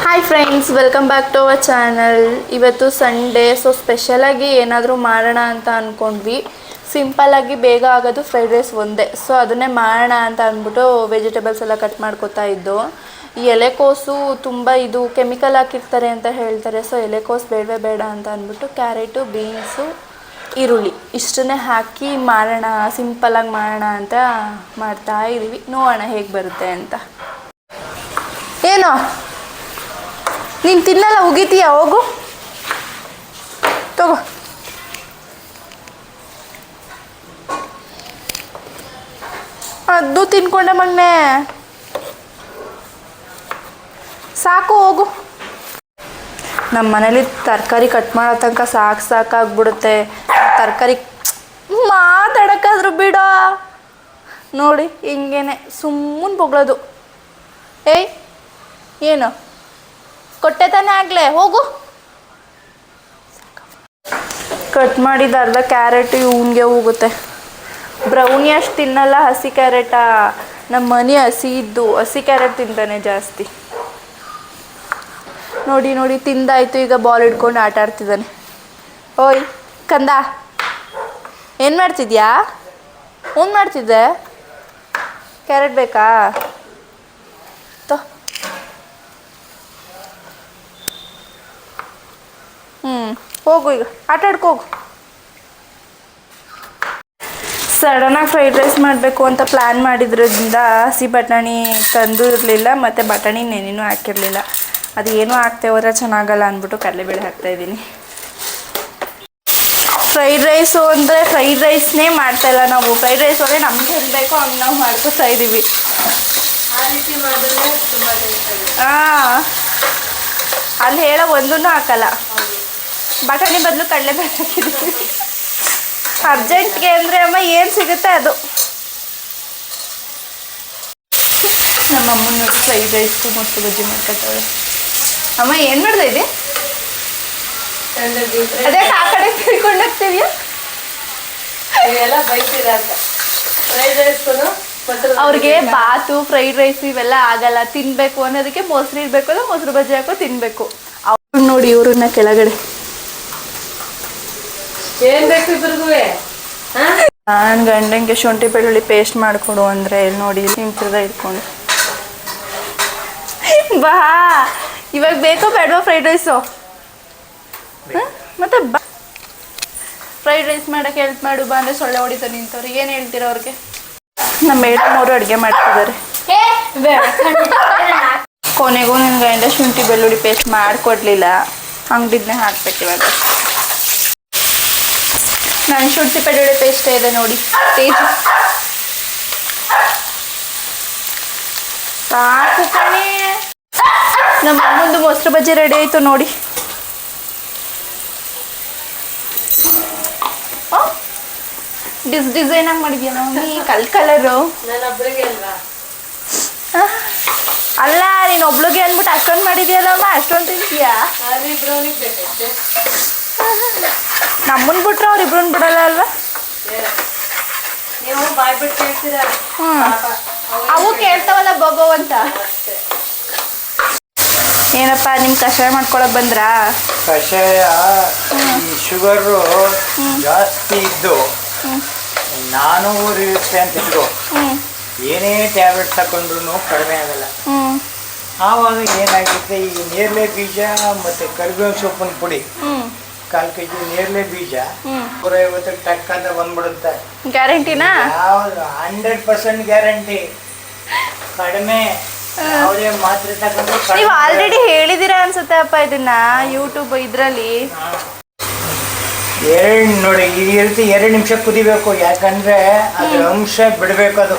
Hi friends, welcome back to our channel. ಇವತ್ತು Sunday, so ಸ್ಪೆಷಲಾಗಿ ಏನಾದರೂ ಮಾಡೋಣ ಅಂತ ಅಂದ್ಕೊಂಡ್ವಿ. ಸಿಂಪಲ್ಲಾಗಿ ಬೇಗ ಆಗೋದು ಫ್ರೈಡ್ ರೈಸ್ ಒಂದೇ, ಸೊ ಅದನ್ನೇ ಮಾಡೋಣ ಅಂತ ಅಂದ್ಬಿಟ್ಟು ವೆಜಿಟೇಬಲ್ಸ್ ಎಲ್ಲ ಕಟ್ ಮಾಡ್ಕೊತಾ ಇದ್ದು. ಈ ಎಲೆಕೋಸು ತುಂಬ ಇದು ಕೆಮಿಕಲ್ ಹಾಕಿರ್ತಾರೆ ಅಂತ ಹೇಳ್ತಾರೆ, ಸೊ ಎಲೆಕೋಸು ಬೇಡವೇ ಬೇಡ ಅಂತ ಅಂದ್ಬಿಟ್ಟು ಕ್ಯಾರೆಟು, ಬೀನ್ಸು, ಈರುಳ್ಳಿ ಇಷ್ಟನ್ನೇ ಹಾಕಿ ಮಾಡೋಣ, ಸಿಂಪಲ್ಲಾಗಿ ಮಾಡೋಣ ಅಂತ ಮಾಡ್ತಾ ಇದ್ದೀವಿ. ನೋಡೋಣ ಹೇಗೆ ಬರುತ್ತೆ ಅಂತ. ಏನೋ ನೀನು ತಿನ್ನಲ್ಲ, ಉಗಿತೀಯ, ಹೋಗು ತಗೋ. ಅದು ತಿನ್ಕೊಂಡೆ ಮಗನೆ, ಸಾಕು ಹೋಗು. ನಮ್ಮ ಮನೇಲಿ ತರಕಾರಿ ಕಟ್ ಮಾಡೋ ತನಕ ಸಾಕಾಗ್ಬಿಡುತ್ತೆ. ತರಕಾರಿ ಮಾತಾಡೋಕ್ಕಾದ್ರೂ ಬಿಡೋ. ನೋಡಿ ಹಿಂಗೇನೆ ಸುಮ್ಮನೆ ಬೊಗಳೋದು. ಏಯ್ ಏನು ಕೊಟ್ಟೆ ತಾನೇ ಆಗಲೇ, ಹೋಗು. ಕಟ್ ಮಾಡಿದ ಅರ್ಧ ಕ್ಯಾರೆಟ್ ಇವನಿಗೆ ಹೋಗುತ್ತೆ. ಬ್ರೌನಿ ಅಷ್ಟು ತಿನ್ನಲ್ಲ, ಹಸಿ ಕ್ಯಾರೆಟಾ. ನಮ್ಮ ಮನೆ ಹಸಿ ಕ್ಯಾರೆಟ್ ತಿಂತಾನೆ ಜಾಸ್ತಿ. ನೋಡಿ ನೋಡಿ ತಿಂದಾಯ್ತು, ಈಗ ಬಾಲ್ ಹಿಡ್ಕೊಂಡು ಆಟ ಆಡ್ತಿದ್ದಾನೆ. ಓಯ್ ಕಂದ, ಏನು ಮಾಡ್ತಿದ್ಯಾ? ಮಾಡ್ತಿದ್ದೆ. ಕ್ಯಾರೆಟ್ ಬೇಕಾ? ಹೋಗು, ಈಗ ಆಟ ಆಡ್ಕೋಗು. ಸಡನ್ನಾಗಿ ಫ್ರೈಡ್ ರೈಸ್ ಮಾಡಬೇಕು ಅಂತ ಪ್ಲ್ಯಾನ್ ಮಾಡಿದ್ರಿಂದ ಹಸಿ ಬಟಾಣಿ ತಂದು ಇರಲಿಲ್ಲ, ಮತ್ತು ಬಟಾಣಿ ನೆನೆನೂ ಹಾಕಿರಲಿಲ್ಲ. ಅದು ಏನೂ ಹಾಕ್ತೇ ಹೋದ್ರೆ ಚೆನ್ನಾಗಲ್ಲ ಅಂದ್ಬಿಟ್ಟು ಕಡಲೆಬೇಳೆ ಹಾಕ್ತಾಯಿದ್ದೀನಿ. ಫ್ರೈಡ್ ರೈಸು ಅಂದರೆ ಫ್ರೈಡ್ ರೈಸ್ನೇ ಮಾಡ್ತಾಯಿಲ್ಲ ನಾವು. ಫ್ರೈಡ್ ರೈಸ್ ಅಂದರೆ ನಮ್ಗೆ ಹೆಂಗೆ ಬೇಕೋ ಹಂಗೆ ನಾವು ಮಾಡ್ಕೋತಾ ಇದ್ದೀವಿ. ಹಾಂ, ಅಲ್ಲಿ ಹೇಳೋ ಒಂದೂ ಹಾಕಲ್ಲ. ಬಟಾಣಿ ಬದಲು ಕಡಲೆಬೇಳೆ ಹಾಕಿದ್ದೀವಿ. ಅರ್ಜೆಂಟ್ಗೆ ಅಂದರೆ ಅಮ್ಮ ಏನು ಸಿಗುತ್ತೆ ಅದು. ನಮ್ಮ ಅಮ್ಮನ ನೋಡಿ ಫ್ರೈಡ್ ರೈಸ್ಗೂ ಮೊಸರು ಬಜ್ಜಿ ಮಾಡ್ಕೊತಾಳೆ. ಅಮ್ಮ ಏನು ಮಾಡ್ತಾ ಇದೆ? ಅದೇ ಆ ಕಡೆ ತಿಳ್ಕೊಂಡು ಹೋಗ್ತಿದ್ಯಾ? ಅವ್ರಿಗೆ ಬಾತು, ಫ್ರೈಡ್ ರೈಸ್ ಇವೆಲ್ಲ ಆಗಲ್ಲ. ತಿನ್ನಬೇಕು ಅನ್ನೋದಕ್ಕೆ ಮೊಸರು ಇರಬೇಕು, ಅಂದ್ರೆ ಮೊಸರು ಬಜ್ಜಿ ಹಾಕೋ ತಿನ್ನಬೇಕು. ಅವ್ರು ನೋಡಿ ಇವ್ರನ್ನ ಕೆಳಗಡೆ ಏನ್ ಬೇಕು ಇಬ್ರಿಗೂ? ನಾನು ಗಂಡಂಗೆ ಶುಂಠಿ ಬೆಳ್ಳುಳ್ಳಿ ಪೇಸ್ಟ್ ಮಾಡಿಕೊಡು ಅಂದರೆ ನೋಡಿ ನಿಂತಿರ್ದ ಇಟ್ಕೊಂಡು ಬಾ. ಇವಾಗ ಬೇಕೋ ಬೇಡವಾ ಫ್ರೈಡ್ ರೈಸು? ಮತ್ತೆ ಬಾ, ಫ್ರೈಡ್ ರೈಸ್ ಮಾಡೋಕ್ಕೆ ಹೆಲ್ಪ್ ಮಾಡು ಬಾ ಅಂದರೆ ಸೊಳ್ಳೆ ಹೊಡಿತಾರೆ ನಿಂತವ್ರು. ಏನು ಹೇಳ್ತೀರ ಅವ್ರಿಗೆ? ನಮ್ಮ ಮೇಡಮ್ ಅವರು ಅಡುಗೆ ಮಾಡ್ತಿದ್ದಾರೆ. ಕೊನೆಗೂ ನನ್ನ ಗಂಡ ಶುಂಠಿ ಬೆಳ್ಳುಳ್ಳಿ ಪೇಸ್ಟ್ ಮಾಡಿಕೊಡ್ಲಿಲ್ಲ, ಅಂಗಡಿದ್ನೇ ಹಾಕ್ಬೇಕು ಇವಾಗ. ನಾನು ಶುಂಠಿ ಬೆಳ್ಳುಳ್ಳಿ ಪೇಸ್ಟೇ ಇದೆ ನೋಡಿ. ತೇಜು ಸಾಕು ಕಣೆ. ನಮ್ಮ ಅಮ್ಮಂದು ಮೊಸರು ಬಜ್ಜಿ ರೆಡಿ ಆಯಿತು ನೋಡಿ. ಡಿಸೈನಾಗಿ ಮಾಡಿದ್ಯಾ ನೋಡಿ, ಕಲರು. ಅಲ್ಲ, ನೀನು ಒಬ್ಳಿಗೆ ಅಂದ್ಬಿಟ್ಟು ಅಷ್ಟೊಂದು ಮಾಡಿದ್ಯಲ್ಲಮ್ಮ, ಅಷ್ಟೊಂದು ತಿಂತೀಯಾ? ನಮ್ಮನ್ ಬಿಟ್ರೆ ಅವ್ರಿಬ್ರನ್ನ ಬಿಡಲ್ಲ ಅಲ್ವಾ? ಅವು ಕೇಳ್ತಾವಲ್ಲ ಬೊಬ್ಬ ಅಂತ. ಏನಪ್ಪ ನಿಮ್ ಕಷಾಯ ಮಾಡ್ಕೊಳಕ್ ಬಂದ್ರಾ? ಕಷಾಯ ಶುಗರು ಜಾಸ್ತಿ ಇದ್ದು 400 ಇರುತ್ತೆ ಅಂತ ಇದ್ದು, ಏನೇ ಟ್ಯಾಬ್ಲೆಟ್ ತಗೊಂಡ್ರು ಕಡಿಮೆ ಆಗಲ್ಲ. ಆವಾಗ ಏನಾಗುತ್ತೆ, ಈ ನೇರಳೆ ಬೀಜ ಮತ್ತೆ ಕರಿಬೇವಿನ ಸೊಪ್ಪಿನ ಪುಡಿ 1/4 kg ನೇರಳೆ ಬೀಜ 150 ಟಕ್ ಅಂತ ಬಂದ್ಬಿಡುತ್ತೆ. ಗ್ಯಾರಂಟಿನಾ? ಯಾವ್ದು 100% ಗ್ಯಾರಂಟಿ. ಕಡಿಮೆ ಯಾವುದೇ ಮಾತ್ರೆ ತಗೊಂಡು. ನೀವು ಆಲ್ರೆಡಿ ಹೇಳಿದಿರಾ ಅನ್ಸುತ್ತೆ ಅಪ್ಪ ಇದನ್ನ ಯೂಟ್ಯೂಬ್ ಇದ್ರಲ್ಲಿ. ನೋಡಿ ಈ ರೀತಿ 2 ನಿಮಿಷ ಕುದಿಬೇಕು, ಯಾಕಂದ್ರೆ ಅದ್ರ ಅಂಶ ಬಿಡಬೇಕು ಅದು.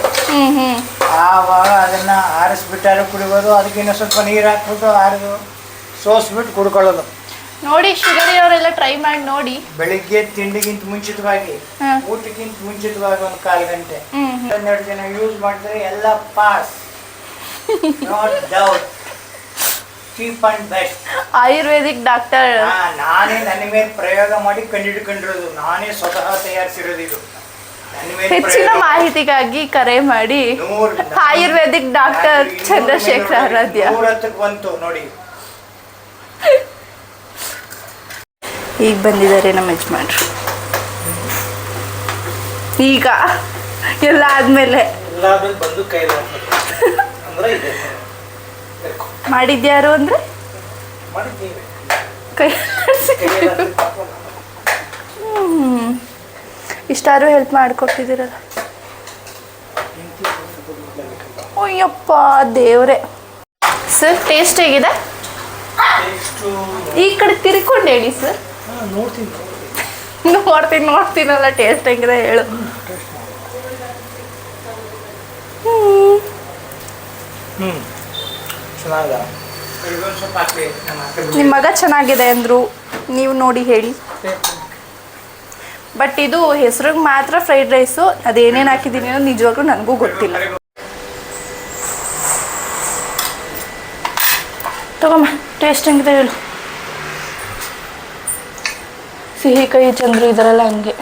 ಆವಾಗ ಅದನ್ನ ಆರಿಸ್ಬಿಟ್ಟಾರು ಕುಡಿಬೋದು. ಅದಕ್ಕಿನ್ನ ಸ್ವಲ್ಪ ನೀರು ಹಾಕ್ಬಿಟ್ಟು ಆರಿದು ಸೋಸ್ಬಿಟ್ಟು ಕುಡ್ಕೊಳ್ಳೋದು. ನೋಡಿ ಶುಗರ್ ಅವರೆಲ್ಲ ಟ್ರೈ ಮಾಡಿ ನೋಡಿ. ಬೆಳಿಗ್ಗೆ ತಿಂಡಿಗಿಂತ ಮುಂಚಿತವಾಗಿ, ಊಟಕ್ಕಿಂತ ಮುಂಚಿತವಾಗಿ 1/4 ಗಂಟೆ 12 ದಿನ ಯೂಸ್ ಮಾಡಿದ್ರೆ ಎಲ್ಲ pass. Not doubt. Cheap and best. Ayurvedic doctor ನಾನೇ ನನ್ನ ಮೇಲೆ ಪ್ರಯೋಗ ಮಾಡಿ ಕಂಡುಹಿಡ್ಕೊಂಡಿರೋದು. ನಾನೇ ಸ್ವತಃ ತಯಾರಿಸಿರೋದು ಇದು. ಹೆಚ್ಚಿನ ಮಾಹಿತಿಗಾಗಿ ಕರೆ ಮಾಡಿ ಆಯುರ್ವೇದಿಕ್ ಡಾಕ್ಟರ್ ಚಂದ್ರಶೇಖರ್ ಆರಾಧ್ಯ. 100ಕ್ಕೆ ಬಂತು ನೋಡಿ. ಈಗ ಬಂದಿದ್ದಾರೆ ನಮ್ಮ ಯಜಮಾನ್ರು. ಈಗ ಎಲ್ಲ ಆದಮೇಲೆ ಬಂದು ಕೈ ಅಂದ್ರೆ ಇದೆ ಮಾಡಿದ್ಯಾರು ಅಂದರೆ ಕೈ ಇಷ್ಟಾರು ಹೆಲ್ಪ್ ಮಾಡಿಕೊಟ್ಟಿದ್ದೀರಲ್ಲ. ಅಯ್ಯಪ್ಪ ದೇವ್ರೆ. ಸರ್ ಟೇಸ್ಟ್ ಹೇಗಿದೆ? ಈ ಕಡೆ ತಿರ್ಕೊಂಡು ಹೇಳಿ ಸರ್. ನೋಡ್ತೀನಲ್ಲ ಟೇಸ್ಟ್ ಹೆಂಗಿದೆ ಹೇಳು. ನಿಮ್ಮ ಮಗ ಚೆನ್ನಾಗಿದೆ ಅಂದರು, ನೀವು ನೋಡಿ ಹೇಳಿ. ಬಟ್ ಇದು ಹೆಸ್ರಿಗೆ ಮಾತ್ರ ಫ್ರೈಡ್ ರೈಸು, ಅದೇನೇನು ಹಾಕಿದ್ದೀನಿ ಅನ್ನೋದು ನಿಜವಾಗ್ಲೂ ನನಗೂ ಗೊತ್ತಿಲ್ಲ. ತಗೊಮ್ಮ ಟೇಸ್ಟ್ ಹೆಂಗಿದೆ ಹೇಳು. ಸಿಹಿ ಕೈ ಚಂದ್ರು ಇದರಲ್ಲ ಹಂಗೆ.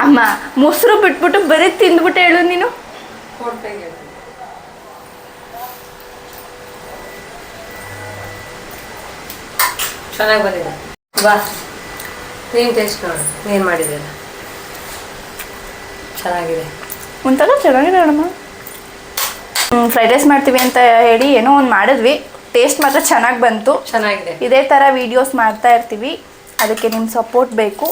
ಅಮ್ಮ ಮೊಸರು ಬಿಟ್ಬಿಟ್ಟು ಬರೀ ತಿಂದ್ಬಿಟ್ಟು ಹೇಳು ನೀನು. ಚೆನ್ನಾಗಿ ಬಂದಿದೆ. ಬಾ ನೀನು ಟೇಸ್ಟ್ ನೋಡು, ನೀನು ಮಾಡಿದ್ದೀರ ಚೆನ್ನಾಗಿದೆ. ಒಂಥರ ಚೆನ್ನಾಗಿದೆ ಮೇಡಮ್. ಫ್ರೈಡ್ ರೈಸ್ ಮಾಡ್ತೀವಿ ಅಂತ ಹೇಳಿ ಏನೋ ಒಂದು ಮಾಡಿದ್ವಿ, ಟೇಸ್ಟ್ ಮಾತ್ರ ಚೆನ್ನಾಗಿ ಬಂತು. ಚೆನ್ನಾಗಿದೆ. ಇದೇ ಥರ ವೀಡಿಯೋಸ್ ಮಾಡ್ತಾ ಇರ್ತೀವಿ, ಅದಕ್ಕೆ ನಿಮ್ಮ ಸಪೋರ್ಟ್ ಬೇಕು.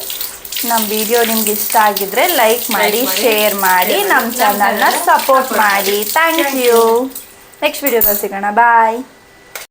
ನಮ್ಮ ವಿಡಿಯೋ ನಿಮ್ಗೆ ಇಷ್ಟ ಆಗಿದ್ರೆ ಲೈಕ್ ಮಾಡಿ, ಶೇರ್ ಮಾಡಿ, ನಮ್ಮ ಚಾನಲ್ನ ಸಪೋರ್ಟ್ ಮಾಡಿ. Thank you. ನೆಕ್ಸ್ಟ್ ವಿಡಿಯೋದಲ್ಲಿ ಸಿಗೋಣ. ಬಾಯ್.